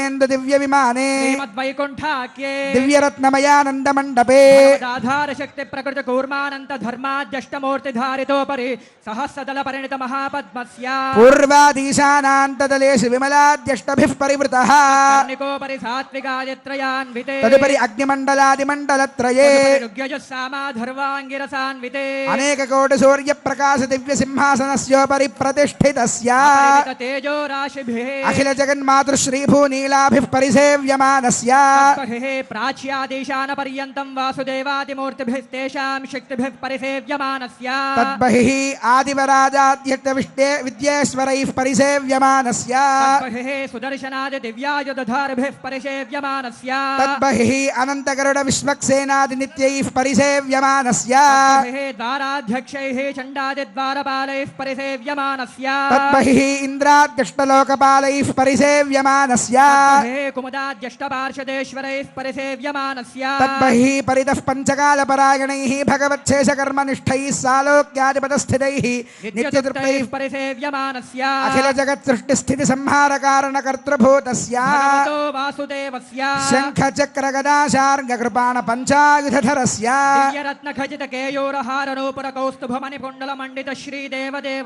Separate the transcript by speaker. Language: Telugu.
Speaker 1: దివ్యేందు దివ్య విమానే
Speaker 2: శ్రీమద్వైకుంఠాఖ్యే
Speaker 1: దివ్యరత్నమయానంద మండపే
Speaker 2: ఆధార శక్తి ప్రకృతి కూర్మానంత ధర్మాద్యష్టమూర్తి ధారితోపరి సహస్రదళ పరిణిత మహాపద్మస్య
Speaker 1: పూర్వాదీశానాంతదలేషు విమలాద్యష్టభిః పరివృతః
Speaker 2: కర్ణికోపరి సాత్వికాయత్రయాన్వితే
Speaker 1: తదుపరి అగ్నిమండలాదిమండలత్రయే
Speaker 2: రుగ్యజస్సామాధర్వాంగిరసాన్వితే
Speaker 1: అనేక కోటి సూర్య ప్రకాశ దివ్య సింహాసనస్యోపరి ప్రతిష్ఠితస్య
Speaker 2: తేజో రాశిభిః
Speaker 1: అఖిల జగన్మాతృ శ్రీభూనీలాభిః పరిసేవ్యమానస్య
Speaker 2: ప్రాచ్యాదేశాన పర్యంతం వాసుదేవాదిమూర్తిభిస్తేషాం శక్తిభిః పరిసేవ్యమానస్య
Speaker 1: తద్బహిః ఆదివరాజాద్యక్త విద్యేశ్వరైః పరిసేవ్యమానస్య
Speaker 2: సుదర్శనాది దివ్యాయుధారిభిః పరిసేవ్యమానస్య
Speaker 1: తద్బహిః అనంతగరుడ విశ్వక్సేనాది నిత్యైః పరిసేవ్యమానస్య
Speaker 2: ద్వారాధ్యక్షైః చండాది ద్వారపాలైః పరిసేవ్యమానస్య
Speaker 1: తద్బహిః ఇంద్రాద్యష్టలోకపాలైః పరిసేవ్యమానస్య
Speaker 2: కుముదాద్యష్టపార్షదేశ్వరైః పరిసేవ్యమానస్య
Speaker 1: తద్బహిః పరితః పంచకాలపరాయణైః భగవచ్ఛేషకర్మనిష్ఠైః సాలోక్యాదిపదస్థితైః నిత్యతృప్తైః
Speaker 2: పరిసేవ్యమానస్య
Speaker 1: అఖిల జగత్ సృష్టి స్థితి సంహార కారణ కర్తృభూతస్య
Speaker 2: భగవతో వాసుదేవస్య
Speaker 1: శంఖ చక్ర గదాశార్గ కృపాణ పంచాయుధరస్య
Speaker 2: దివ్యరత్న ఖచిత కేయూరహార నూపుర కౌస్తుభమణి పుండల మండిత శ్రీదేవదేవ